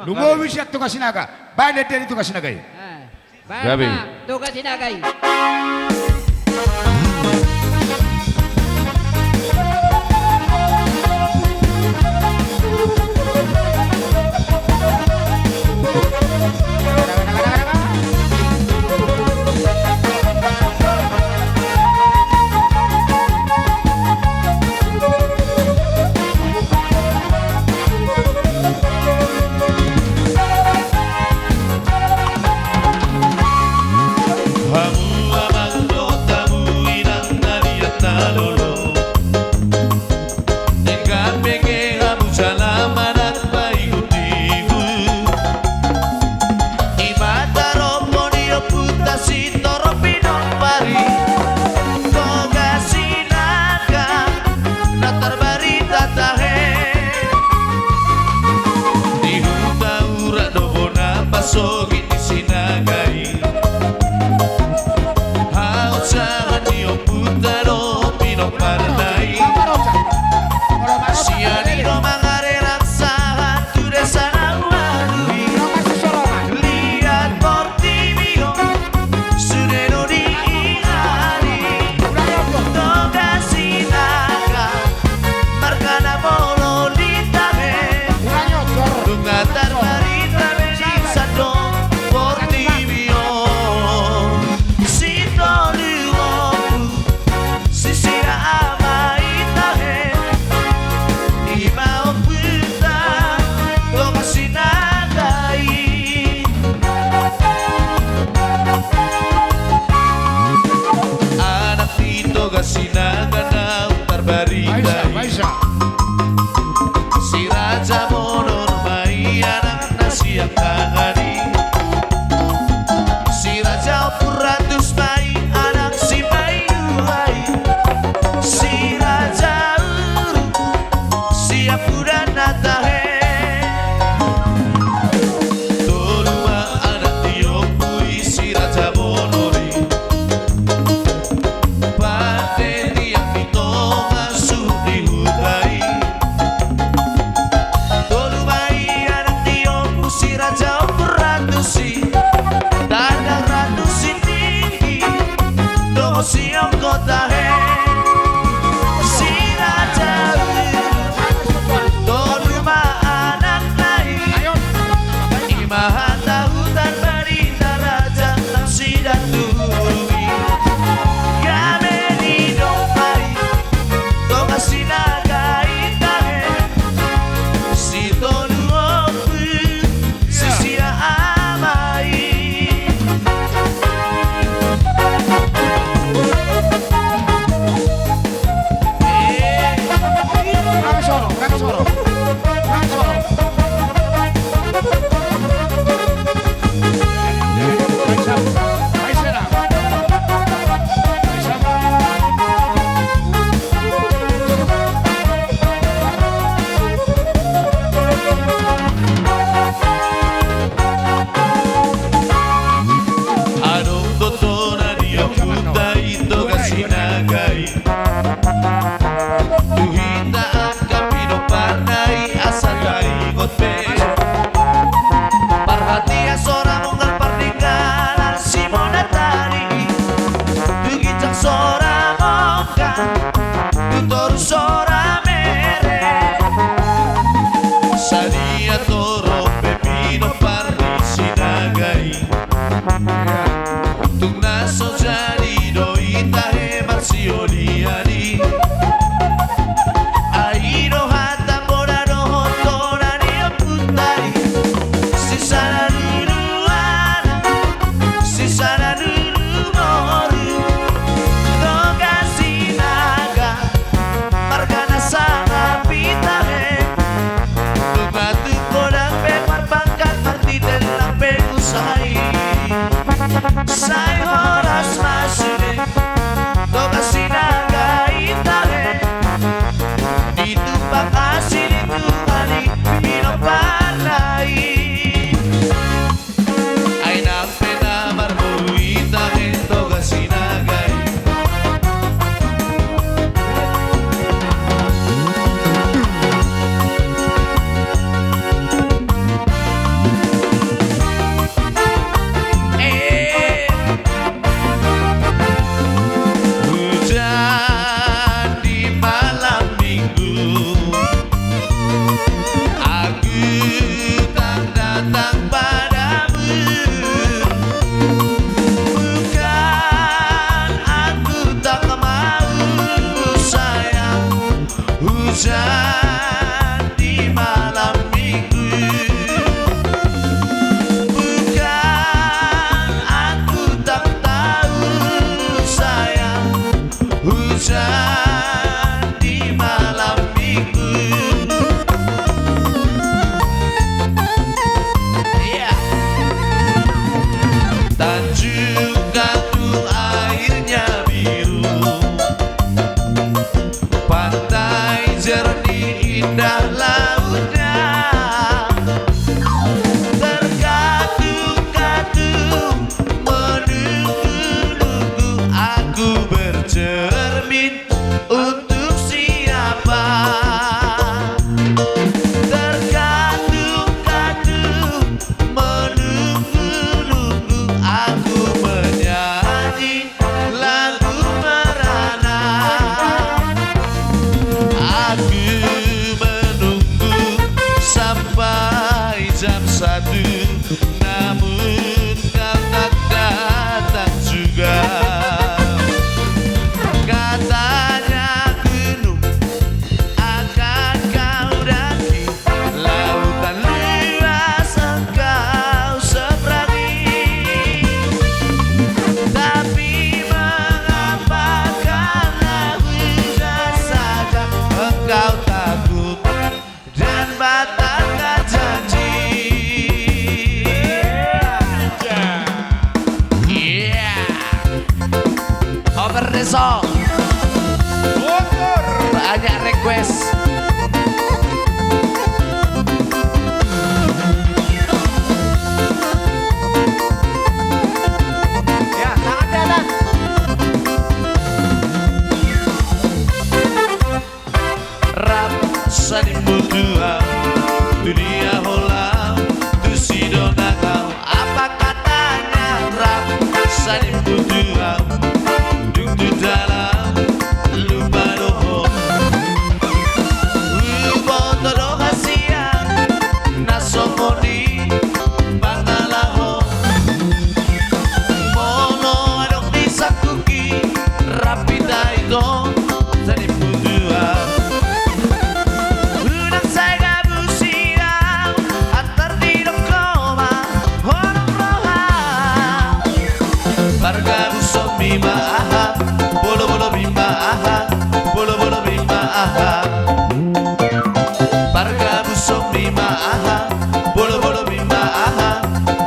Lumowi siya to kasinaga. Banet yan ito kasinagay. Gabi. Tugas sinagay. Si Raja Monor may anak na siyang kangani. Si Raja Puratus may anak si Mayuhay. Si Raja Uru siya pura natahe. Toluma anak Tiyopuy si Raja Monori. Pate niyang ito nga sunihuday. Si Raja Puratusi Tanah Ratusi tinggi Doho siang kota he Si Raja Toluma anak lain Imahan tahutan berita Raja Nasi dan Tumi Kame di Dopari Toga sinaga itahe Si Tolu Sai horas masure Toga sinaga itahe Ditupak asin itu kali Pinoparlai Ay napena marmo itahe Toga sinaga satu, namun kau tak datang juga. Katanya gunung akan kau daki, lautan luas engkau seberangi. Tapi mengapa karena hujan saja engkau takut dan batalkan janji. Over the song. Banyak request. Ya, tangan di atas. Rasa dibutuhan dunia holam tu si dona kau. Apa katanya rasa dibutuhan duk di dalam lupa doho. Boto doha siang nasomoni bangalaho. Mono adok disakuki rapida itu tadi butuhan. Udang saya gabus siang antar di dokoma orang roha. Bargabus somi maaha bolo bolo bimba aha bolo bolo bimba aha. Bargabus somi maaha bolo bolo bimba aha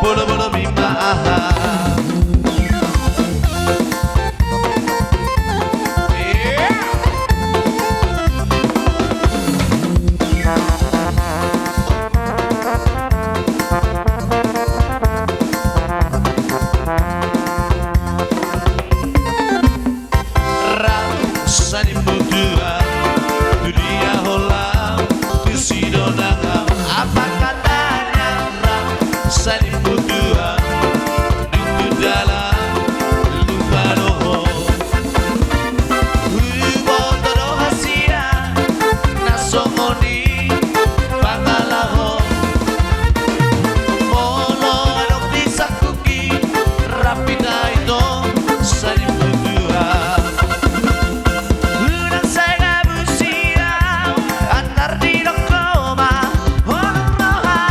bolo bolo bimba aha. Rasa dibutuhan dunia holam tu si dona kau. Apa katanya rasa dibutuhan duk di dalam lupa doho. Boto doha siang nasomoni bangalaho. Mono adok disakuki rapida itu sani butuhan. Udang saya gabus siang antar di dokoma orang roha.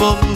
bom